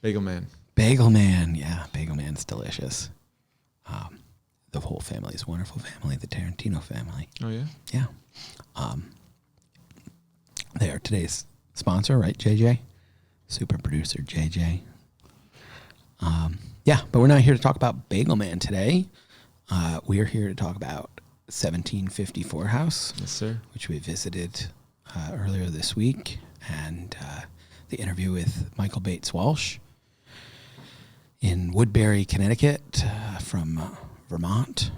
Bagel Man. Bagel Man, yeah, Bagel Man's delicious. The whole family is a wonderful family, the Tarantino family. Oh, yeah? Yeah. They are today's sponsor, right, JJ? Super producer JJ. Yeah, but we're not here to talk about Bagel Man today. We are here to talk about 1754 House. Yes, sir. Which we visited earlier this week, and the interview with Michael Bates Walsh in Woodbury, Connecticut, from Vermont,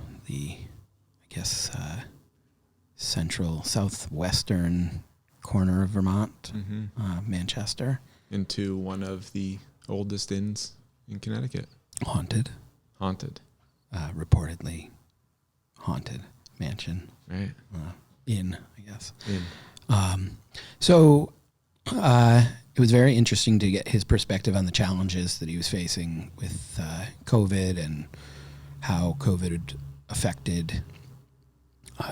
central southwestern corner of Vermont, Manchester. Into one of the oldest inns in Connecticut. Haunted. Reportedly haunted mansion. Right. Inn, I guess. Inn. So it was very interesting to get his perspective on the challenges that he was facing with COVID and how COVID had affected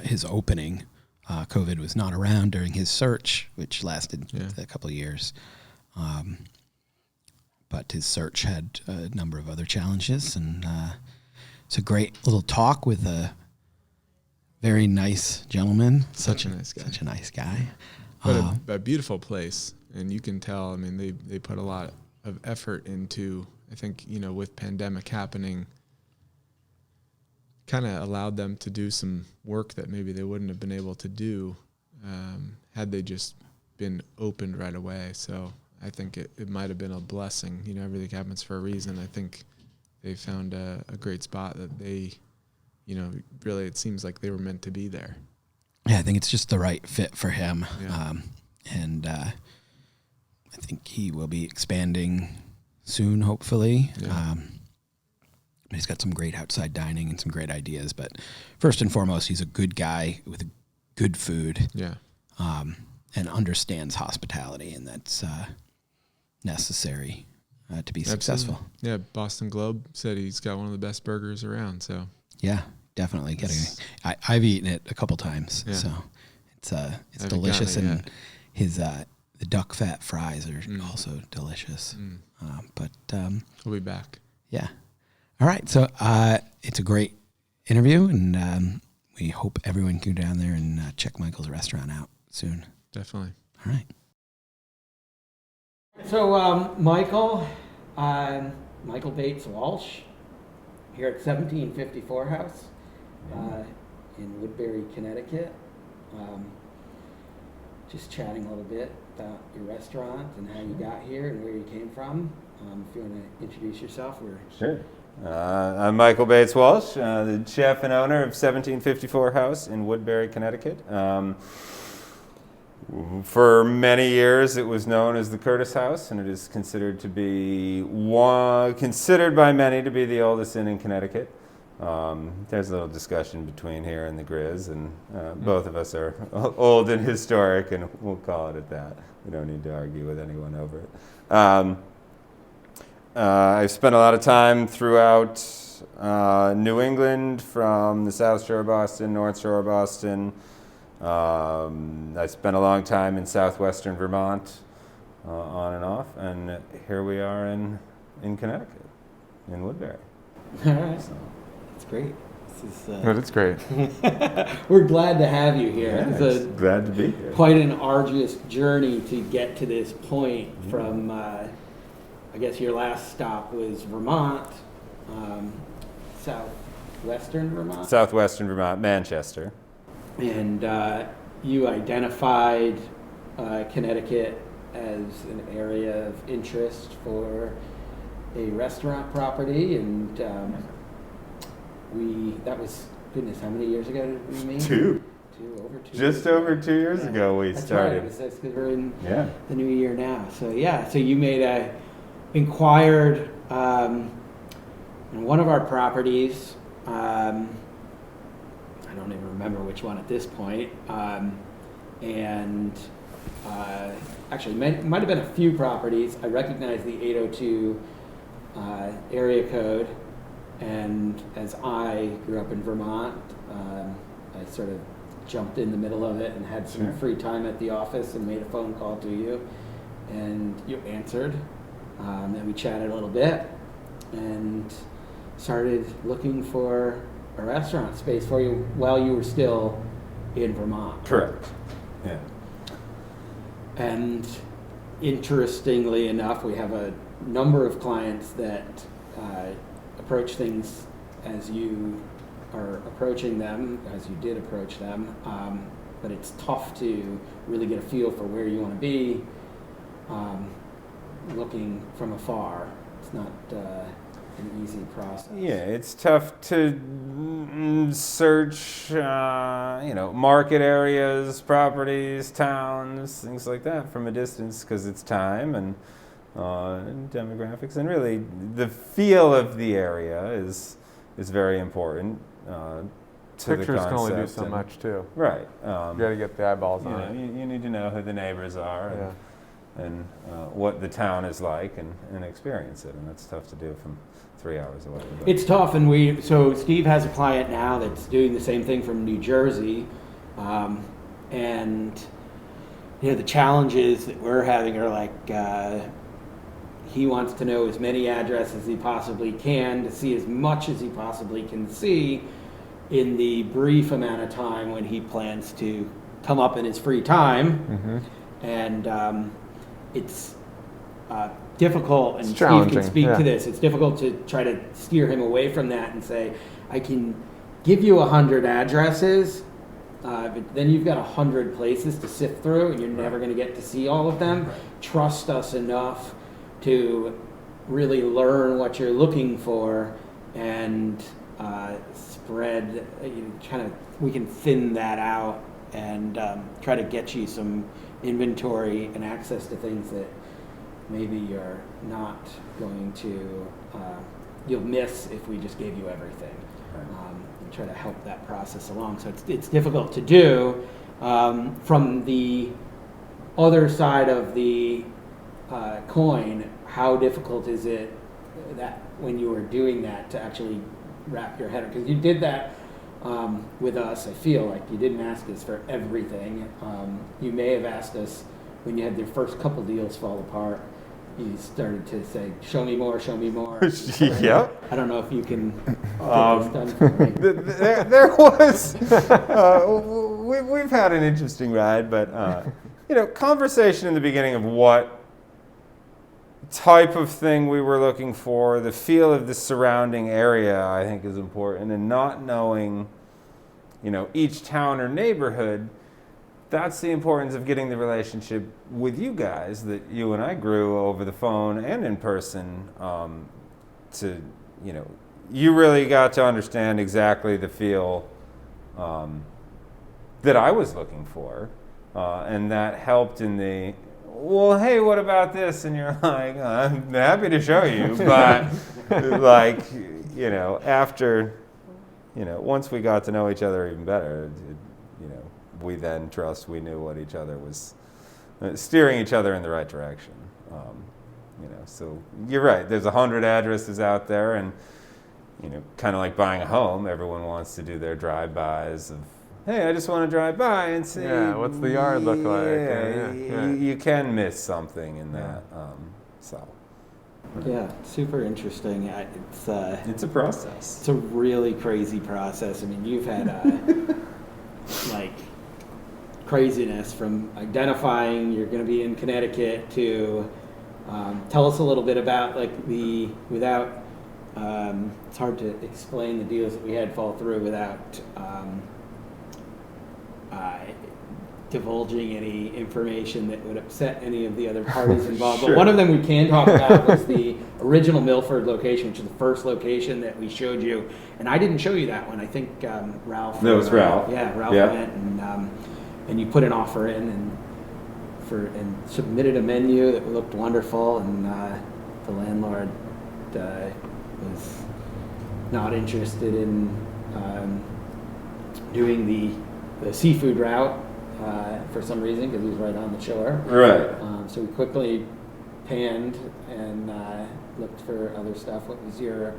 his opening. COVID was not around during his search, which lasted a couple of years. But his search had a number of other challenges, and it's a great little talk with a very nice gentleman. Such a nice guy. Such a nice guy. But a beautiful place, and you can tell, I mean, they put a lot of effort into, I think, with pandemic happening, kind of allowed them to do some work that maybe they wouldn't have been able to do had they just been opened right away. So I think it might have been a blessing. Everything happens for a reason. I think they found a great spot that they, really it seems like they were meant to be there. Yeah, I think it's just the right fit for him. Yeah. And I think he will be expanding soon, hopefully. Yeah. He's got some great outside dining and some great ideas. But first and foremost, he's a good guy with good food. Yeah. And understands hospitality, and that's necessary to be successful. Yeah, Boston Globe said he's got one of the best burgers around. So yeah, definitely. I've eaten it a couple times, so it's delicious, and his the duck fat fries are also delicious. But we'll be back. Yeah. All right, so it's a great interview, and we hope everyone can go down there and check Michael's restaurant out soon. Definitely. All right. So, Michael Bates Walsh, here at 1754 House in Woodbury, Connecticut. Just chatting a little bit about your restaurant and how you got here and where you came from. If you want to introduce yourself. Sure. I'm Michael Bates Walsh, the chef and owner of 1754 House in Woodbury, Connecticut. For many years, it was known as the Curtis House, and it is considered by many to be the oldest inn in Connecticut. There's a little discussion between here and the Grizz, and both of us are old and historic, and we'll call it at that. We don't need to argue with anyone over it. I've spent a lot of time throughout New England, from the South Shore of Boston, North Shore of Boston. I spent a long time in southwestern Vermont, on and off, and here we are in Connecticut, in Woodbury. All right. So. That's great. But it's great. We're glad to have you here. Yeah, It's glad to be here. quite an arduous journey to get to this point from, I guess your last stop was Vermont, southwestern Vermont? Southwestern Vermont, Manchester. And you identified Connecticut as an area of interest for a restaurant property, and that was, goodness, how many years ago did we meet? Over 2 Just over 2 years ago we started. That's right, because we're in the new year now. So so you inquired in one of our properties. I don't even remember which one at this point. Actually, might have been a few properties. I recognize the 802 area code, and as I grew up in Vermont, I sort of jumped in the middle of it and had some free time at the office and made a phone call to you, and you answered, And we chatted a little bit and started looking for a restaurant space for you while you were still in Vermont. Correct. Yeah. And interestingly enough, we have a number of clients that approach things as you are approaching them, as you did approach them. But it's tough to really get a feel for where you want to be looking from afar. It's not an easy process. Yeah, it's tough to search, market areas, properties, towns, things like that from a distance because it's time and demographics, and really the feel of the area is very important. To Pictures the concept can only do so much too. Right. You got to get the eyeballs on it. You need to know who the neighbors are and what the town is like and experience it, and that's tough to do from 3 hours away. But. It's tough, and so Steve has a client now that's doing the same thing from New Jersey, and the challenges that we're having are like he wants to know as many addresses as he possibly can to see as much as he possibly can see in the brief amount of time when he plans to come up in his free time. Mm-hmm. And it's difficult, and It's Steve can speak yeah. to this. It's difficult to try to steer him away from that and say, I can give you 100 addresses, but then you've got 100 places to sift through, and you're never going to get to see all of them. Right. Trust us enough to really learn what you're looking for and spread, we can thin that out and try to get you some inventory and access to things that maybe you're not going to, you'll miss if we just gave you everything. And try to help that process along. So it's difficult to do. From the other side of the coin, how difficult is it that when you were doing that to actually wrap your head around? Because you did that with us. I feel like you didn't ask us for everything. You may have asked us when you had your first couple deals fall apart. You started to say, "Show me more, show me more." Yep. I don't know if you can get this done for me. There was. We've had an interesting ride, but conversation in the beginning of what type of thing we were looking for, the feel of the surrounding area, I think is important, and not knowing, each town or neighborhood. That's the importance of getting the relationship with you guys that you and I grew over the phone and in person. You really got to understand exactly the feel that I was looking for, and that helped in the. Well, hey, what about this? And you're like, I'm happy to show you, but after, once we got to know each other even better, we then we knew what each other was, steering each other in the right direction. So you're right. There's 100 addresses out there, and kind of like buying a home, everyone wants to do their drive-bys of. Hey, I just want to drive by and see. Yeah, what's the yard look like? Yeah. You can miss something in that. Yeah, super interesting. It's a process. It's a really crazy process. I mean, you've had craziness from identifying you're going to be in Connecticut to tell us a little bit about it's hard to explain the deals that we had fall through without divulging any information that would upset any of the other parties involved. Sure. But one of them we can talk about was the original Milford location, which is the first location that we showed you. And I didn't show you that one. I think Ralph. That was Ralph. Yeah, Ralph Yeah. went and you put an offer in and submitted a menu that looked wonderful, and the landlord was not interested in doing the seafood route for some reason, because he was right on the shore. Right. So we quickly panned and looked for other stuff. What was your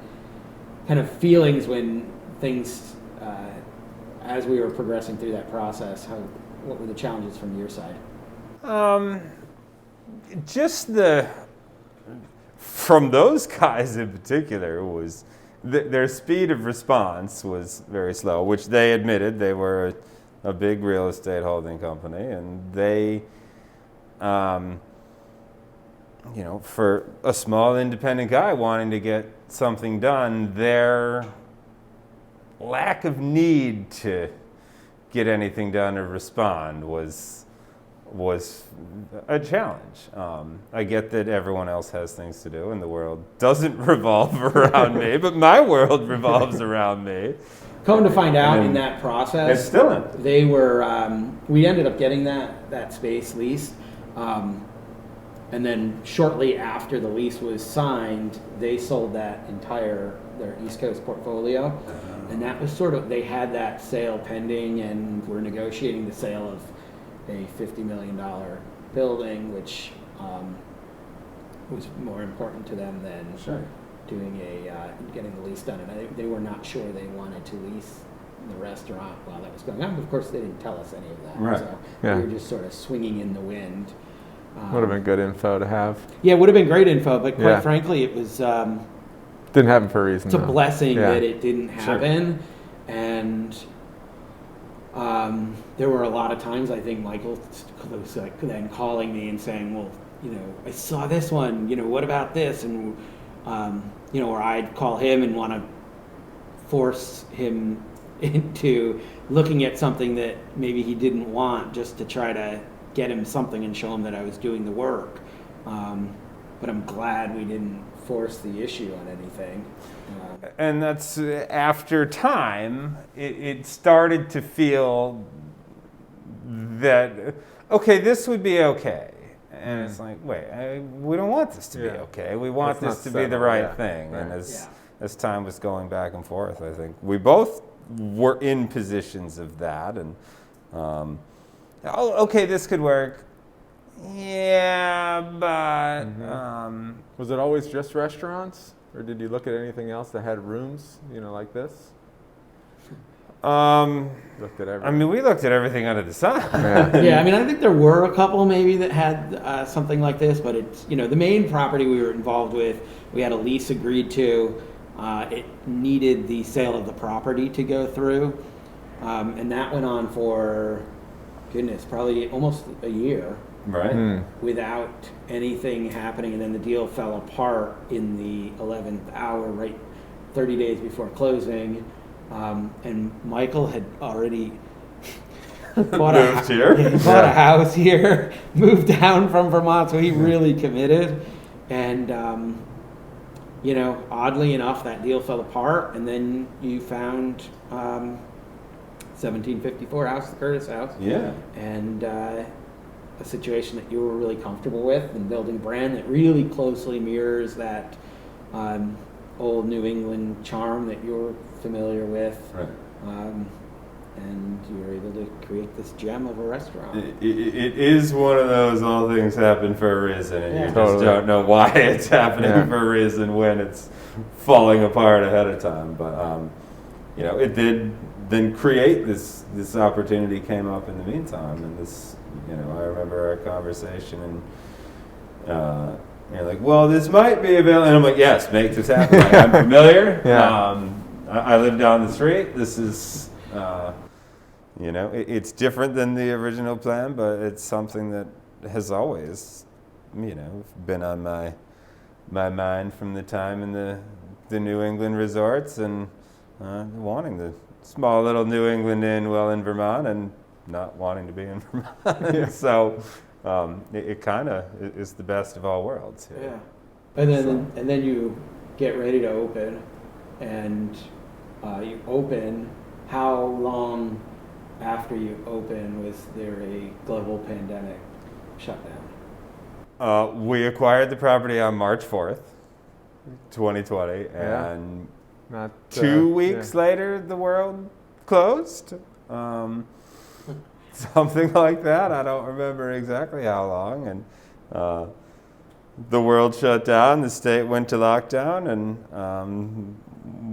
kind of feelings when things, as we were progressing through that process, what were the challenges from your side? from those guys in particular was their speed of response was very slow, which they admitted. They were a big real estate holding company, and they, for a small independent guy wanting to get something done, their lack of need to get anything done or respond was a challenge. I get that everyone else has things to do and the world doesn't revolve around me, but my world revolves around me. Come to find out, in that process, It's still in. they were. We ended up getting that space leased, and then shortly after the lease was signed, they sold their East Coast portfolio, and that was sort of, they had that sale pending, and were negotiating the sale of a $50 million building, which was more important to them than doing getting the lease done. And they were not sure they wanted to lease the restaurant while that was going on. Of course, they didn't tell us any of that. Right. So Yeah. we were just sort of swinging in the wind. Would have been good info to have. Yeah, it would have been great info, but quite Yeah. frankly, it was Didn't happen for a reason. it's a though. blessing Yeah. that it didn't happen. And there were a lot of times, I think Michael was then calling me and saying, well, I saw this one, what about this? And, or I'd call him and want to force him into looking at something that maybe he didn't want, just to try to get him something and show him that I was doing the work. But I'm glad we didn't force the issue on anything. And that's after time, it started to feel that, okay, this would be okay. And it's like, wait, we don't want this to be okay. We want Let's this to not be the settle, right thing. Right. And as time was going back and forth, I think we both were in positions of that. And, okay, this could work. Yeah, but... Was it always just restaurants? Or did you look at anything else that had rooms, like this? Looked at everything. I mean, we looked at everything under the sun. Yeah, I think there were a couple maybe that had something like this, but it's, the main property we were involved with, we had a lease agreed to. It needed the sale of the property to go through. And that went on for, probably almost a year. Right. Without anything happening, and then the deal fell apart in the 11th hour, right 30 days before closing. And Michael had already bought a house here, moved down from Vermont, so he really committed. And oddly enough, that deal fell apart, and then you found 1754 house, the Curtis house. Yeah. And a situation that you were really comfortable with, and building a brand that really closely mirrors that old New England charm that you're familiar with. Right. And you were able to create this gem of a restaurant. It is one of those, all things happen for a reason, and you just Totally. don't know why it's happening for a reason when it's falling apart ahead of time. But it did then create this opportunity came up in the meantime, and this, I remember our conversation, and you're like, well, this might be available, and I'm like, yes, make this happen. Like, I'm familiar. I live down the street. This is, it's different than the original plan, but it's something that has always, been on my mind from the time in the New England resorts, and wanting the small little New England inn well in Vermont, and not wanting to be in Vermont. So it kind of is the best of all worlds. Yeah. And then you get ready to open, and you open. How long after you open was there a global pandemic shutdown? We acquired the property on March 4th, 2020, and Not 2 weeks later, the world closed. Something like that. I don't remember exactly how long. And the world shut down. The state went to lockdown, and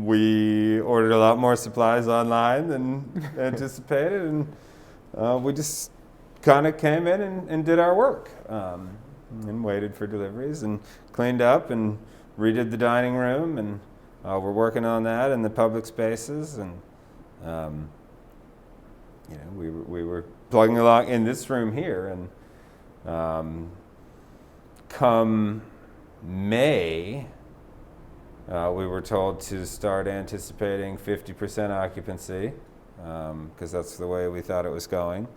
we ordered a lot more supplies online than anticipated. And we just kind of came in and did our work, and waited for deliveries and cleaned up and redid the dining room, and we're working on that in the public spaces, and we were plugging along in this room here, and come May, we were told to start anticipating 50% occupancy, because that's the way we thought it was going,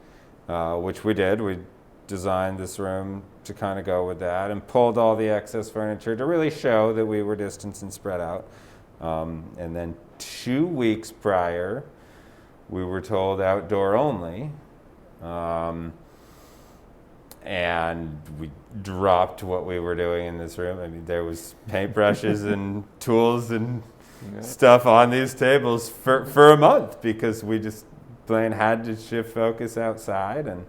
which we did. We designed this room to kind of go with that, and pulled all the excess furniture to really show that we were distanced and spread out. And then 2 weeks prior, we were told outdoor only. And we dropped what we were doing in this room. I mean, there was paintbrushes and tools and stuff on these tables for a month, because we just plain had to shift focus outside. And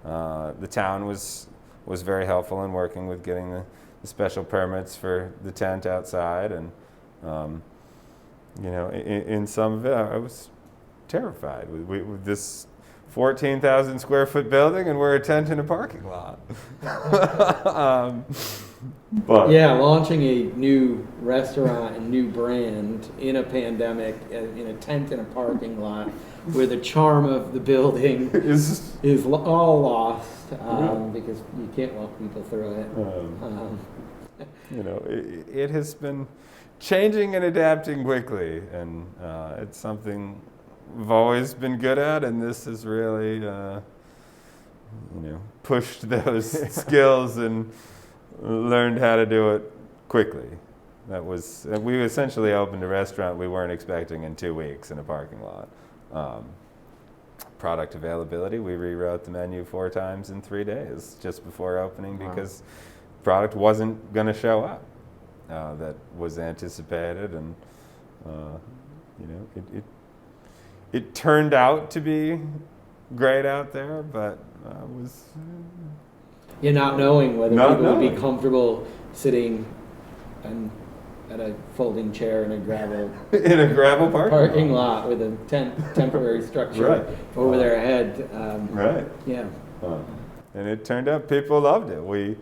the town was very helpful in working with getting the special permits for the tent outside. And in some of it, I was terrified with this 14,000 square foot building, and we're a tent in a parking lot. But yeah, launching a new restaurant and new brand in a pandemic, in a tent in a parking lot, where the charm of the building is all lost, because you can't walk people through it. It has been changing and adapting quickly, and it's something we've always been good at, and this has really, pushed those skills and learned how to do it quickly. We essentially opened a restaurant we weren't expecting in 2 weeks in a parking lot. Product availability, we rewrote the menu 4 times in 3 days just before opening, because product wasn't going to show up that was anticipated, and it turned out to be great out there, but was You're not knowing whether people would be comfortable sitting at a folding chair in a gravel parking lot with a temporary structure over their head. Yeah. And it turned out people loved it.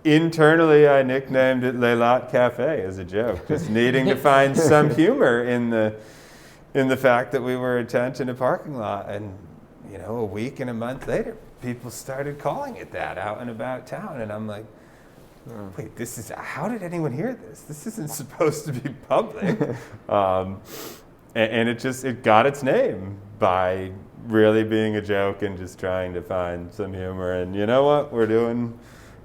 Internally, I nicknamed it Le Lot Cafe as a joke, just needing to find some humor in the fact that we were a tent in a parking lot. And a week and a month later, people started calling it that out and about town, and I'm like, wait, how did anyone hear this? This isn't supposed to be public. And it got its name by really being a joke and just trying to find some humor. And you know what? We're doing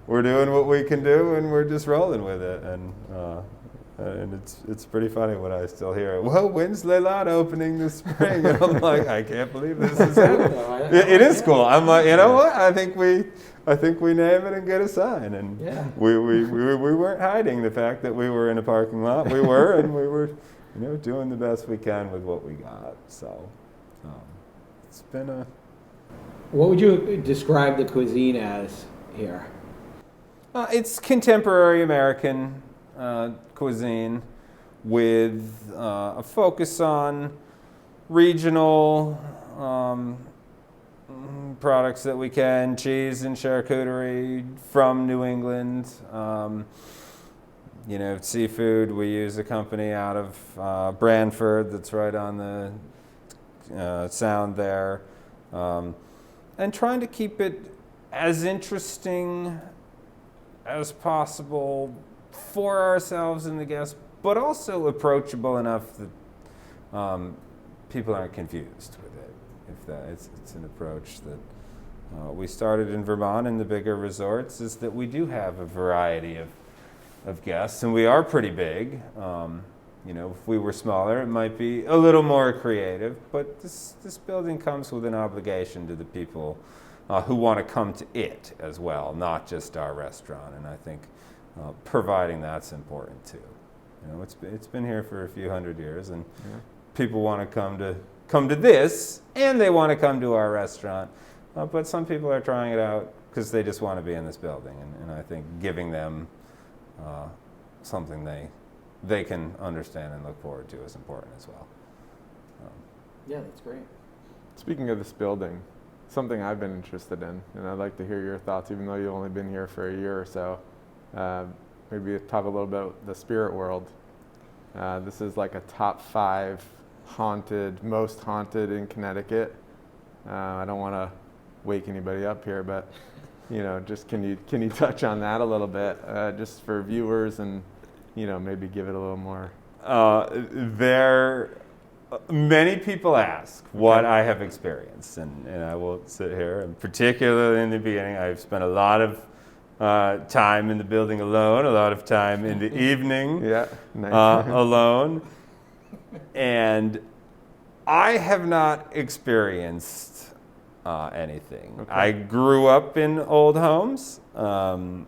what we can do, and we're just rolling with it. And it's pretty funny when I still hear it. Well, when's Le Lot opening this spring? And I'm like, I can't believe this is happening. It is cool. I'm like, you know what? I think we name it and get a sign. And we weren't hiding the fact that we were in a parking lot. We were, and we were, doing the best we can with what we got. So it's been a. What would you describe the cuisine as here? It's contemporary American cuisine with a focus on regional products that we can, cheese and charcuterie from New England. Seafood, we use a company out of Brantford that's right on the sound there. And trying to keep it as interesting as possible for ourselves and the guests, but also approachable enough that people aren't confused with it. It's an approach that we started in Vermont in the bigger resorts, is that we do have a variety of guests, and we are pretty big. If we were smaller, it might be a little more creative, but this building comes with an obligation to the people who want to come to it as well, not just our restaurant. And I think providing that's important too. It's been here for a few hundred years, and people want to come to this, and they want to come to our restaurant. But some people are trying it out because they just want to be in this building, and I think giving them something they can understand and look forward to is important as well. Yeah, that's great. Speaking of this building, something I've been interested in, and I'd like to hear your thoughts, even though you've only been here for a year or so. maybe talk a little bit about the spirit world. This is like a top 5 most haunted in Connecticut. I don't want to wake anybody up here, but just can you touch on that a little bit, just for viewers, and maybe give it a little more. Many people ask what I have experienced, and I will sit here, and particularly in the beginning, I've spent a lot of time in the building alone, a lot of time in the evening alone, and I have not experienced anything. Okay. I grew up in old homes. I'm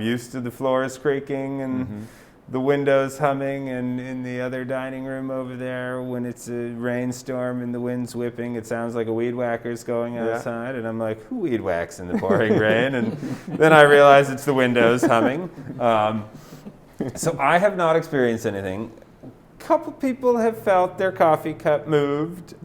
used to the floors creaking and the windows humming, and in the other dining room over there, when it's a rainstorm and the wind's whipping, it sounds like a weed whacker's going outside, and I'm like, who weed whacks in the pouring rain? And then I realize it's the windows humming. So I have not experienced anything. A couple people have felt their coffee cup moved.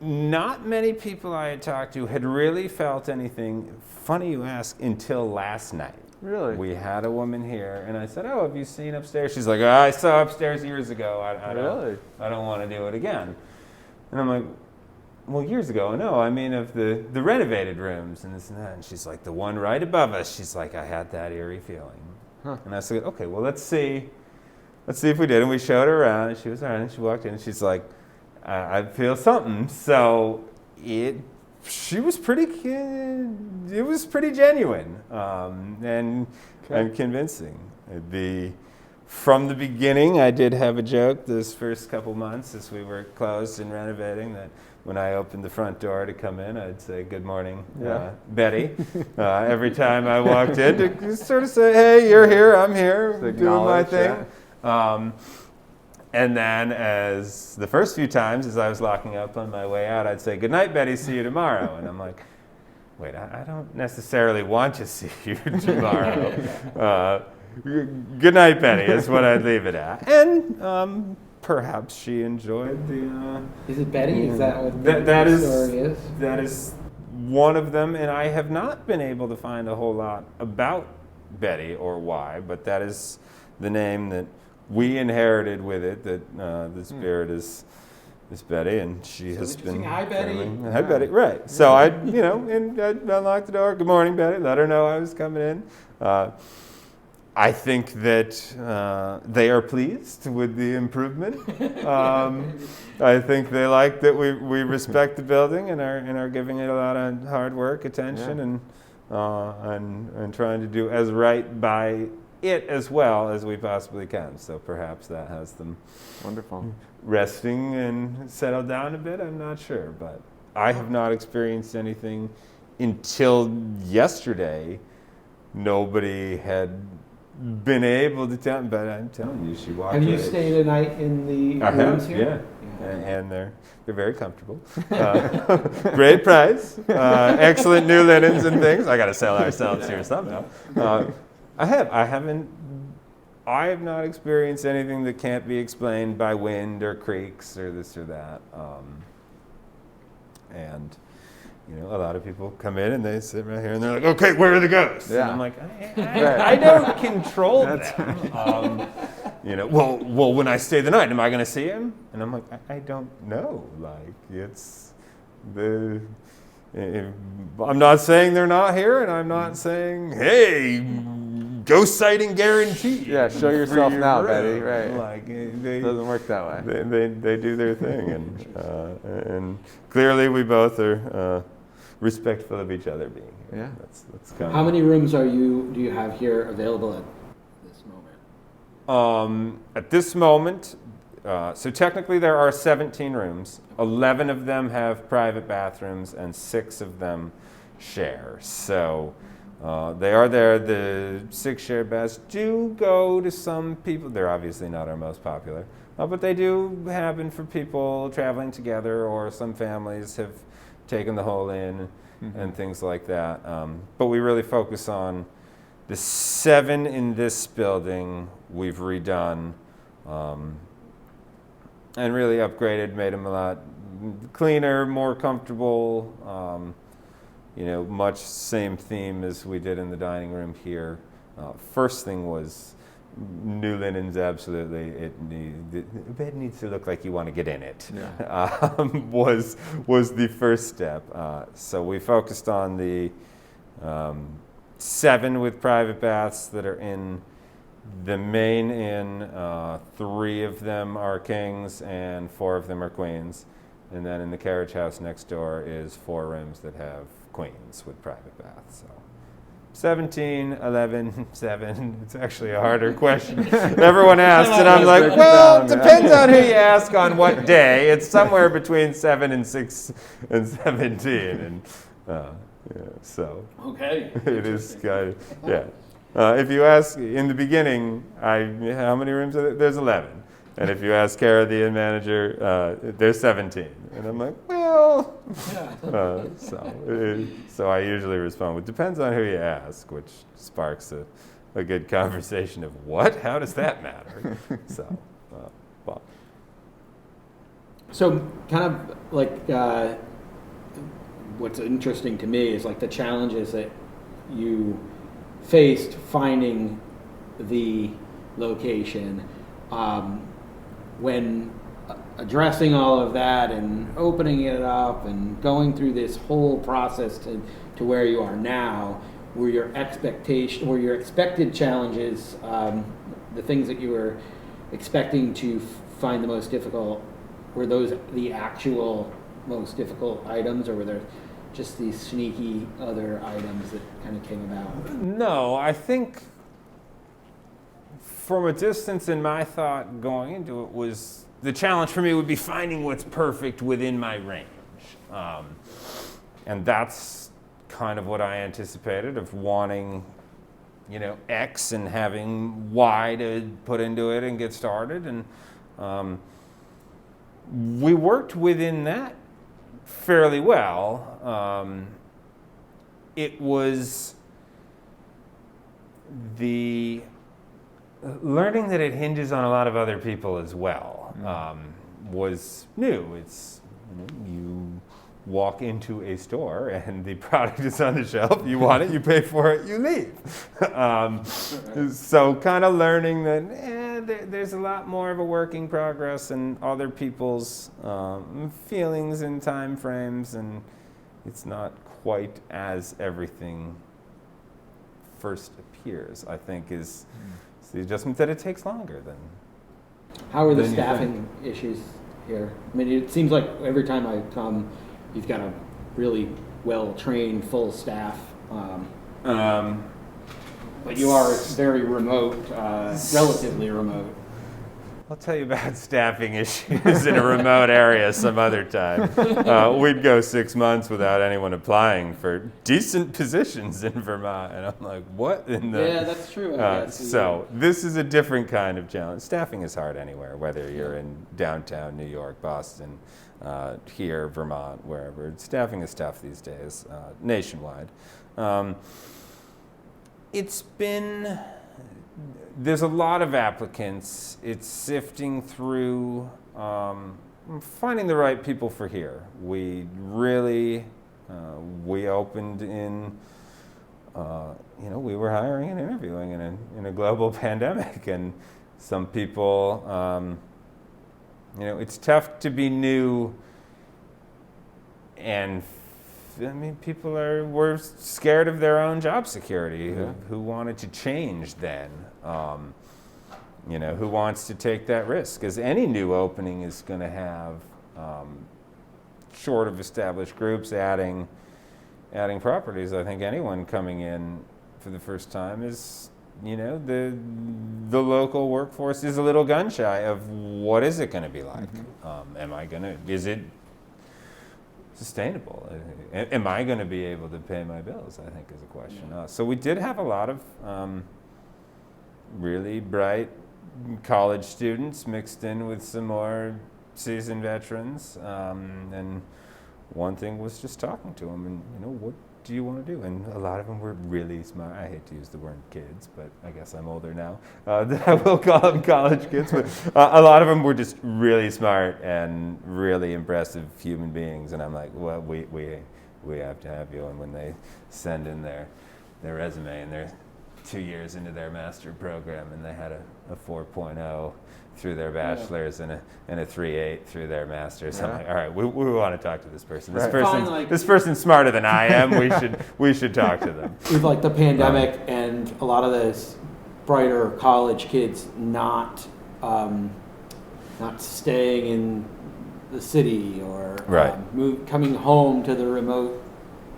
Not many people I had talked to had really felt anything. Funny you ask, until last night. Really? We had a woman here, and I said, "Oh, have you seen upstairs?" She's like, "Oh, I saw upstairs years ago. I don't want to do it again." And I'm like, "Well, years ago? No, I mean of the renovated rooms and this and that." And she's like, "The one right above us." She's like, "I had that eerie feeling." Huh. And I said, "Okay, well, let's see if we did." And we showed her around, and she was around, and she walked in, and she's like, "I feel something." So she was it was pretty genuine and convincing. From the beginning, I did have a joke those first couple months as we were closed and renovating, that when I opened the front door to come in, I'd say, "Good morning, Betty." Every time I walked in, to sort of say, "Hey, you're here, I'm here, doing my thing." And then as the first few times, as I was locking up on my way out, I'd say, "Good night, Betty, see you tomorrow." And I'm like, wait, I don't necessarily want to see you tomorrow. Good night, Betty, is what I'd leave it at. And perhaps she enjoyed the... Is it Betty? Is that what that the story is? That is one of them, and I have not been able to find a whole lot about Betty or why, but that is the name that we inherited with it, that the spirit is Betty, and she has been... Hi, Betty. Hi, Betty, right. So I unlocked the door. "Good morning, Betty." Let her know I was coming in. I think that they are pleased with the improvement. I think they like that we respect the building and are giving it a lot of hard work, attention, and trying to do as right by it as well as we possibly can. So perhaps that has them Wonderful. resting and settled down a bit. I'm not sure, but I have not experienced anything until yesterday. Nobody had been able to tell me, but I'm telling you, she walked. Have you stayed a night in the rooms here? Yeah. And they're very comfortable. Great price, excellent new linens and things. I got to sell ourselves here somehow. I have not experienced anything that can't be explained by wind or creaks or this or that. And a lot of people come in and they sit right here and they're like, "Okay, where are the ghosts?" Yeah. And I'm like, I don't control them. Well, when I stay the night, am I going to see him? And I'm like, I don't know. Like, it's I'm not saying they're not here, and I'm not saying, "Hey, ghost sighting guaranteed." Yeah, show yourself now, room. Betty. Right. Like, It doesn't work that way. they do their thing, and clearly we both are respectful of each other being here. Yeah. That's kind How many rooms do you have here available at this moment? At this moment, so technically there are 17 rooms. 11 of them have private bathrooms, and 6 of them share. So they are there. The 6 shared baths do go to some people. They're obviously not our most popular, but they do happen for people traveling together, or some families have taken the whole inn and things like that. But we really focus on the 7 in this building. We've redone and really upgraded, made them a lot cleaner, more comfortable. much same theme as we did in the dining room here. First thing was new linens, absolutely. The bed needs to look like you want to get in it. Yeah. Was the first step. So we focused on the 7 with private baths that are in the main inn. 3 of them are kings and 4 of them are queens. And then in the carriage house next door is 4 rooms that have queens with private baths. So 17, 11, 7. It's actually a harder question. Everyone asks, and I'm like, well, it depends on who you ask on what day. It's somewhere between 7 and 6 and 17. And so Okay. it is kind of, yeah. If you ask in the beginning, how many rooms are there? There's 11. And if you ask Kara, the inn manager, there's 17. And I'm like, well, so I usually respond with, depends on who you ask, which sparks a good conversation of, what? How does that matter? Well. So kind of like what's interesting to me is like the challenges that you faced finding the location. When addressing all of that and opening it up and going through this whole process to where you are now, were your expected challenges, the things that you were expecting to find the most difficult, were those the actual most difficult items, or were there just these sneaky other items that kind of came about? No, I think from a distance in my thought going into it was the challenge for me would be finding what's perfect within my range. And that's kind of what I anticipated, of wanting, X and having Y to put into it and get started. And we worked within that fairly well. It was the learning that it hinges on a lot of other people as well was new. It's you walk into a store and the product is on the shelf. You want it, you pay for it, you leave. So kind of learning that there's a lot more of a work in progress and other people's feelings and time frames, and it's not quite as everything first appears, I think, is the adjustment that it takes longer than. How are the staffing issues here? I mean, it seems like every time I come, you've got a really well-trained, full staff. But you are very remote, relatively remote. I'll tell you about staffing issues in a remote area some other time. We'd go 6 months without anyone applying for decent positions in Vermont, and I'm like, what in the... Yeah, that's true, I guess. So this is a different kind of challenge. Staffing is hard anywhere, whether you're in downtown New York, Boston, here, Vermont, wherever. Staffing is tough these days, nationwide. There's a lot of applicants. It's sifting through, finding the right people for here. We really, we opened in, we were hiring and interviewing in a global pandemic, and some people, it's tough to be new, and people were scared of their own job security, who wanted to change then. Who wants to take that risk? Because any new opening is going to have, short of established groups, adding properties. I think anyone coming in for the first time is, the local workforce is a little gun shy of what is it going to be like? Is it sustainable? Am I going to be able to pay my bills, I think, is a question. So we did have a lot of really bright college students mixed in with some more seasoned veterans. And one thing was just talking to them and, what do you want to do? And a lot of them were really smart. I hate to use the word kids, but I guess I'm older now. I will call them college kids. But a lot of them were just really smart and really impressive human beings. And I'm like, well, we have to have you. And when they send in their resume and they're 2 years into their master program and they had a 4.0 through their bachelor's and a 3.8 through their master's, I'm like, all right, we want to talk to this person. This person's smarter than I am. We should talk to them. With like the pandemic and a lot of those brighter college kids not staying in the city or coming home to the remote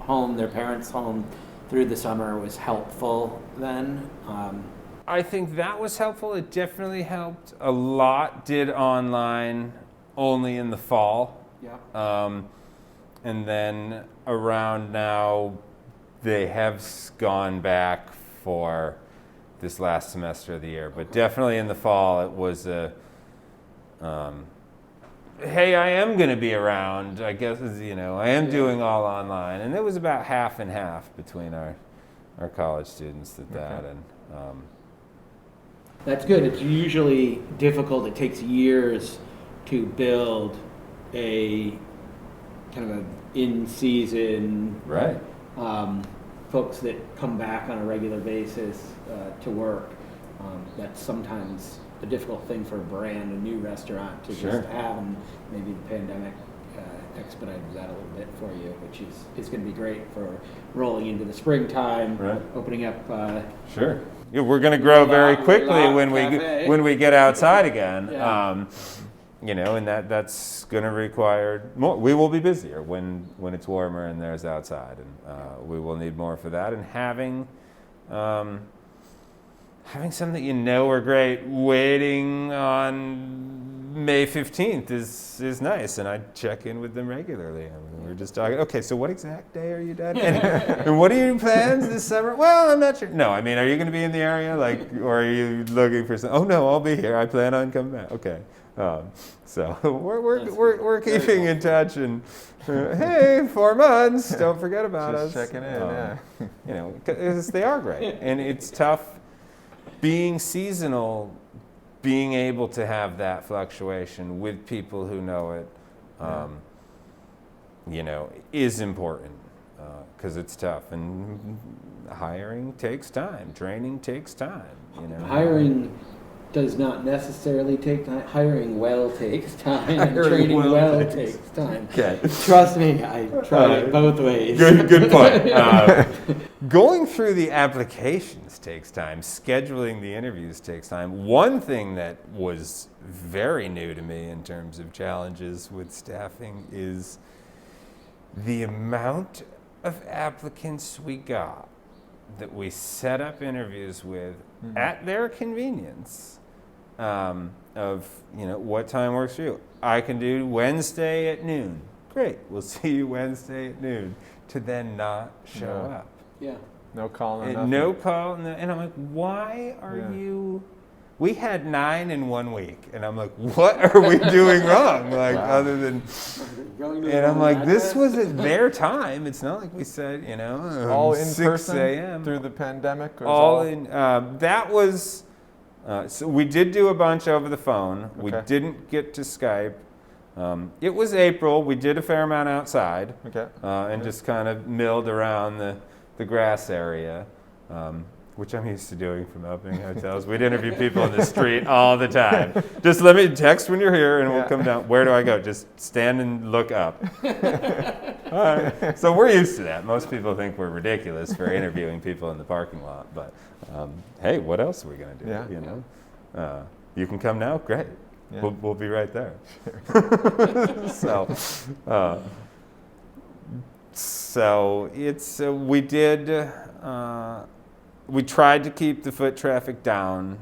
home, their parents' home through the summer was helpful then. I think that was helpful. It definitely helped. A lot did online only in the fall. Yeah. And then around now, they have gone back for this last semester of the year. But definitely in the fall, it was hey, I am going to be around. I guess, I am doing all online. And it was about half and half between our college students that. And that's good. It's usually difficult. It takes years to build a kind of an in-season, right. Folks that come back on a regular basis to work. That's sometimes a difficult thing for a brand, a new restaurant to just have, and maybe the pandemic expedited that a little bit for you, which is going to be great for rolling into the springtime, opening up. Sure. Yeah, we're going to grow very quickly when we get outside again. Yeah. And that's going to require more. We will be busier when it's warmer and there's outside, and we will need more for that. And having something that are great waiting on May 15th is nice, and I check in with them regularly. We're just talking, okay, so what exact day are you done? And what are your plans this summer? Well, I'm not sure. No, are you going to be in the area, or are you looking for something? Oh, no, I'll be here. I plan on coming back. Okay. So we're keeping in touch, and hey, 4 months, don't forget about us. Just checking in, because they are great, and it's tough being seasonal, being able to have that fluctuation with people who know it, is important because it's tough, and hiring takes time, training takes time. Hiring does not necessarily take time. Hiring well takes time, and training well takes time. Okay. Trust me, I tried it both ways. Good point. Going through the applications takes time. Scheduling the interviews takes time. One thing that was very new to me in terms of challenges with staffing is the amount of applicants we got that we set up interviews with at their convenience. What time works for you? I can do Wednesday at noon. Great, we'll see you Wednesday at noon. To then not show up. Yeah. No call, No call, and I'm like, why are you? We had 9 in 1 week, and I'm like, what are we doing wrong? Other than, and I'm like, this was at their time. It's not like we said, all in 6 person a.m. through the pandemic. All in. That was. So we did do a bunch over the phone. We didn't get to Skype. It was April. We did a fair amount outside, and just kind of milled around the grass area, which I'm used to doing from opening hotels. We'd interview people in the street all the time. Just let me text when you're here, and we'll come down. Where do I go? Just stand and look up. All right. So we're used to that. Most people think we're ridiculous for interviewing people in the parking lot, but hey, what else are we going to do? Yeah. You can come now? Great. Yeah. We'll be right there. So it's we tried to keep the foot traffic down.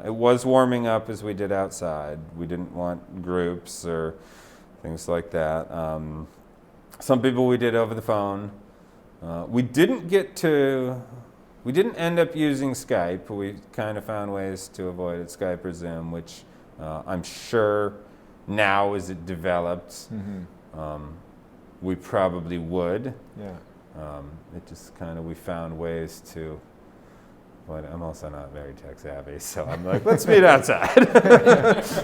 It was warming up as we did outside. We didn't want groups or things like that. Some people we did over the phone. We didn't end up using Skype. We kind of found ways to avoid it, Skype or Zoom, which I'm sure now as it developed, we probably would. Yeah. It just kind of, we found ways to But I'm also not very tech savvy, so I'm like, let's meet outside.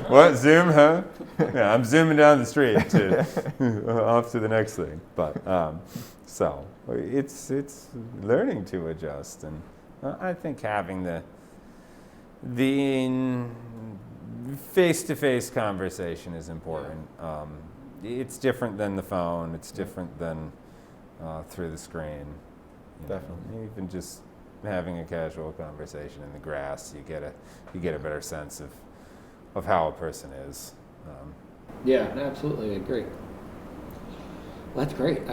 What, Zoom, huh? Yeah, I'm zooming down the street off to the next thing. But so it's learning to adjust, and I think having the face-to-face conversation is important. It's different than the phone. It's different than through the screen. Definitely. Even just having a casual conversation in the grass, you get a better sense of how a person is. Yeah, absolutely, I agree. Well, that's great.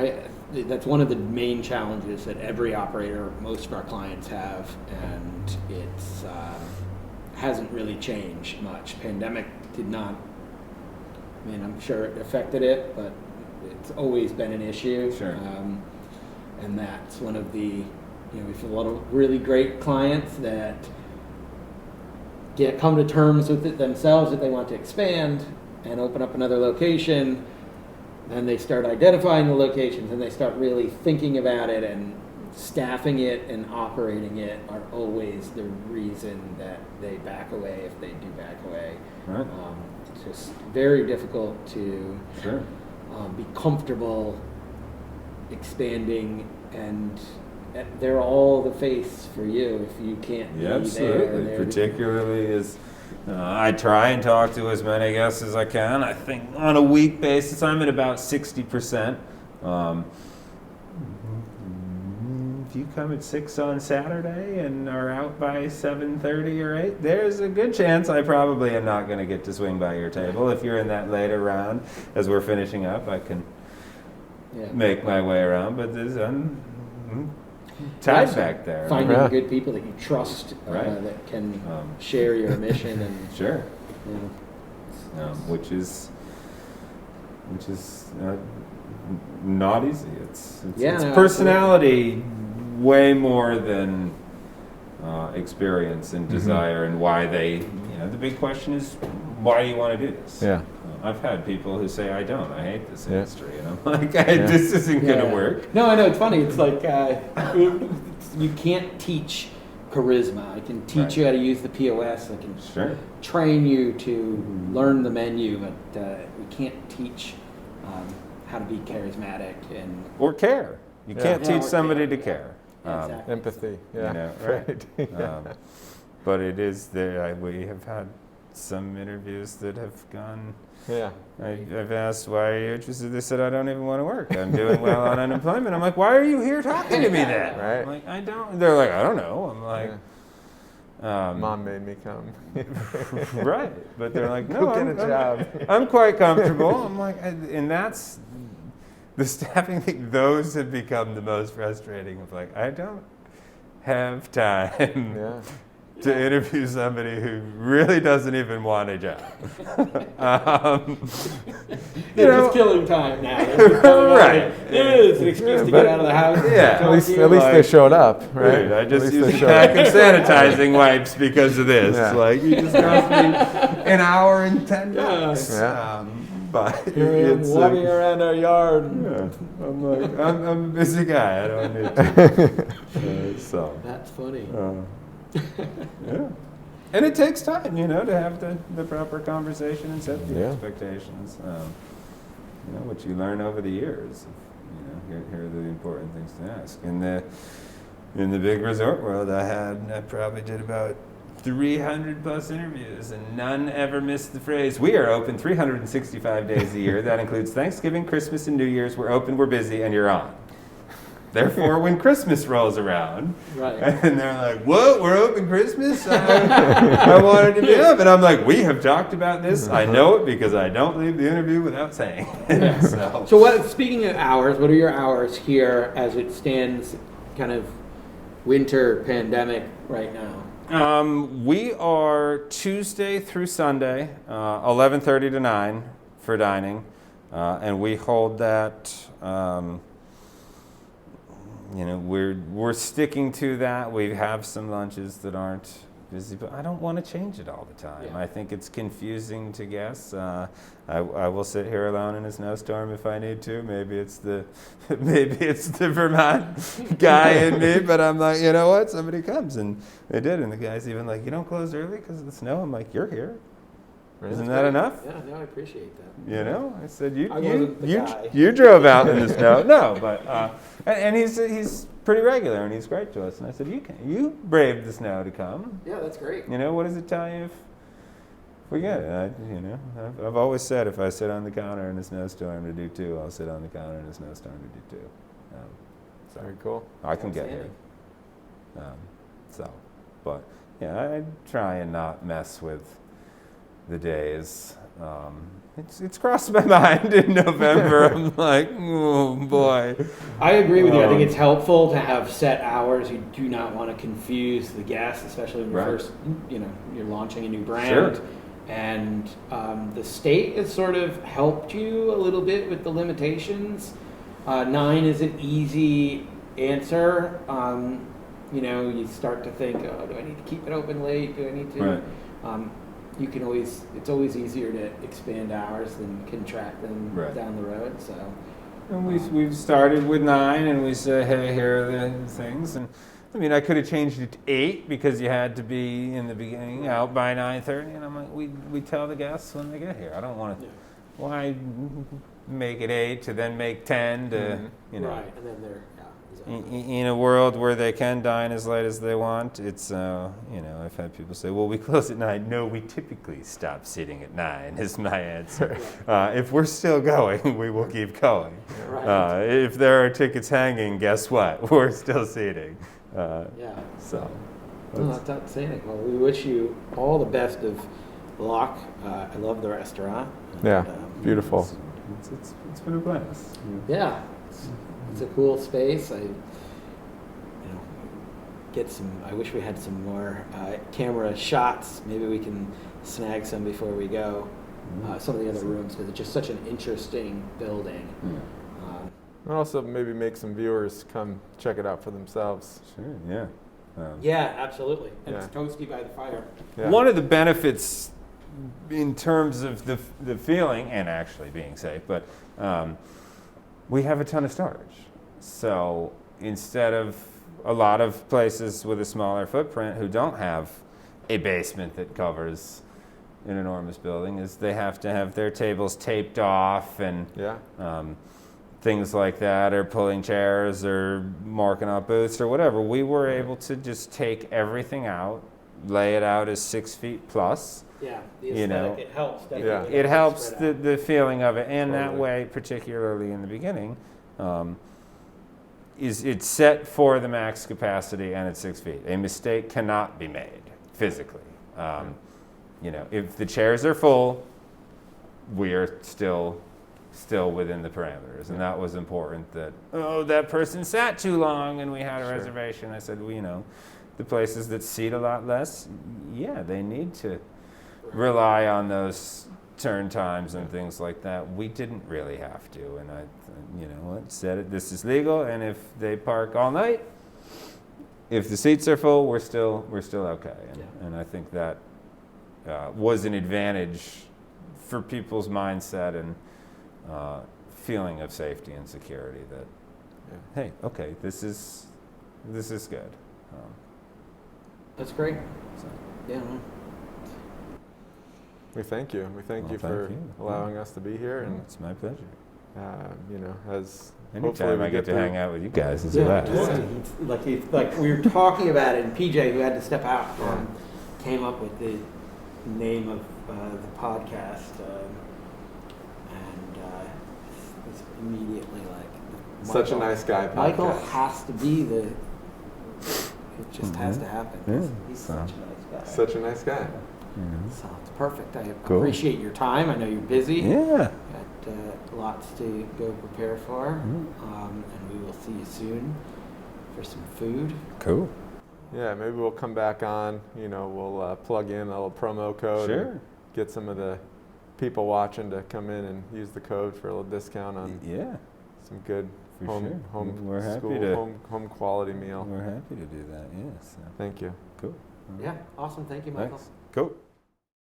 That's one of the main challenges that every operator, most of our clients have, and it's hasn't really changed much. Pandemic did not. I mean, I'm sure it affected it, but it's always been an issue. Sure. And that's one of the, we have a lot of really great clients that come to terms with it themselves that they want to expand and open up another location. Then they start identifying the locations and they start really thinking about it, and staffing it and operating it are always the reason that they back away if they do back away. Right. It's just very difficult to Sure. be comfortable expanding, and they're all the face for you if you can't be there. Absolutely. Particularly as I try and talk to as many guests as I can. I think on a week basis, I'm at about 60%. If you come at 6 on Saturday and are out by 7:30 or 8, there's a good chance I probably am not going to get to swing by your table. If you're in that later round, as we're finishing up, I can make my way around. But there's tied back there. Finding good people that you trust, that can share your mission and Sure. Yeah. Which is not easy. It's personality way more than experience and desire, and why they. The big question is, why do you want to do this? Yeah. I've had people who say, I don't. I hate this industry. And I'm like, this isn't going to work. No, I know. It's funny. It's like you can't teach charisma. I can teach you how to use the POS. I can train you to learn the menu, but we can't teach how to be charismatic or care. You can't teach somebody to care. Exactly. Empathy. Yeah. Right. But it is there. We have had some interviews that have gone. Yeah. I've asked, why are you interested? They said, I don't even want to work. I'm doing well on unemployment. I'm like, why are you here talking to me then? Right. I'm like, I don't. They're like, I don't know. I'm like, Mom made me come. Right. But they're like, no, Go get a job. I'm quite comfortable. I'm like, and that's the staffing thing. Those have become the most frustrating. Of like, I don't have time to interview somebody who really doesn't even want a job. They're just killing time now. Right. It's an excuse to get out of the house. Yeah. At least they showed up, right? I just used a pack of sanitizing wipes because of this. Yeah. Like, you just cost me an hour and 10 minutes. Yeah. But it's walking around our yard. I'm like, I'm a busy guy. I don't need to. So. That's funny. Yeah. And it takes time, to have the proper conversation and set the expectations. Which you learn over the years. Here are the important things to ask. In the big resort world, I probably did about 300 plus interviews, and none ever missed the phrase, we are open 365 days a year. That includes Thanksgiving, Christmas, and New Year's. We're open, we're busy, and you're on. Therefore, when Christmas rolls around, and they're like, what, we're open Christmas? I wanted to be up. And I'm like, we have talked about this. I know it because I don't leave the interview without saying it. So speaking of hours, what are your hours here as it stands, kind of winter pandemic right now? We are Tuesday through Sunday, 11:30 to 9 for dining. And we hold that... we're sticking to that. We have some lunches that aren't busy, but I don't want to change it all the time. Yeah. I think it's confusing to guests. I will sit here alone in a snowstorm if I need to. Maybe it's the Vermont guy in me, but I'm like, you know what? Somebody comes, and they did, and the guy's even like, you don't close early because of the snow. I'm like, you're here. Isn't that enough? Yeah, no, I appreciate that. You know, I said I wasn't the guy. you drove out in the snow. No, but and he's pretty regular and he's great to us. And I said, you braved the snow to come. Yeah, that's great. You know, what does it tell you if we get it? I've always said if I sit on the counter in a snowstorm to do 2, I'll sit on the counter in a snowstorm to do 2. Very cool. I can get here. But yeah, I try and not mess with the days. It's crossed my mind in November. I'm like, oh boy. I agree with you. I think it's helpful to have set hours. You do not want to confuse the guests, especially when you're Right. first, you're launching a new brand. Sure. And the state has sort of helped you a little bit with the limitations. 9 is an easy answer. You start to think, oh, do I need to keep it open late? Do I need to? Right. It's always easier to expand hours than contract them Right. down the road. So, And we've started with 9, and we say, hey, here are the things. And I mean, I could have changed it to 8 because you had to be in the beginning out by 9:30. And I'm like, we tell the guests when they get here. I don't want to. yeah. Why make it 8 to then make 10 to Right, and then they're exactly. In a world where they can dine as late as they want, it's I've had people say, well, we close at 9. No, we typically stop sitting at 9 is my answer. If we're still going, we will keep going. Right. If there are tickets hanging, guess what? We're still seating. Yeah. So Well, that's saying. Well, we wish you all the best of luck. I love the restaurant. Yeah, And, beautiful. it's been a blast. Yeah, it's a cool space. I wish we had some more camera shots. Maybe we can snag some before we go. Some of the other rooms, because it's just such an interesting building. And also maybe make some viewers come check it out for themselves. Sure, yeah. Yeah, absolutely. And Yeah. it's toasty by the fire. Yeah. One of the benefits in terms of the feeling and actually being safe, but we have a ton of storage. So instead of a lot of places with a smaller footprint who don't have a basement that covers an enormous building, is they have to have their tables taped off and Yeah. things like that, or pulling chairs or marking up booths or whatever. We were able to just take everything out, lay it out as 6 feet plus. Yeah, the You know, aesthetic, it helps. Definitely. Yeah. It helps Spread out. the feeling of it, and that Totally. way, particularly in the beginning, is it's set for the max capacity and it's 6 feet. A mistake cannot be made physically. If the chairs are full, we are still within the parameters, and that was important. That person sat too long and we had a Sure. reservation. I said, the places that seat a lot less, yeah, they need to rely on those turn times and things like that. We didn't really have to, and said it. This is legal, and if they park all night, if the seats are full, we're still okay. And I think that was an advantage for people's mindset and feeling of safety and security. That hey, okay, this is good. That's great. So. Yeah. man. We thank you. We thank Well, you thank for you. allowing us to be here, and It's my pleasure. as hopefully Anytime we I get to through- hang out with you guys is Yeah, a blast. totally. Like we were talking about it, and PJ, who had to step out, came up with the name of the podcast, and it's immediately like Such a Michael- nice guy. Michael podcast. has to be the. It just has to happen. Yeah, He's so. such a nice guy. Such a nice guy. So it's perfect. I Cool. appreciate your time. I know you're busy. Yeah. Got lots to go prepare for, and we will see you soon for some food. Cool. Yeah, maybe we'll come back on. We'll plug in a little promo code. Sure. And get some of the people watching to come in and use the code for a little discount on Yeah. some good For home sure. We're happy school, to. home quality meal. We're happy to do that. Yes. Thank you. Cool. Yeah, awesome. Thank you, Michael. Thanks. Cool.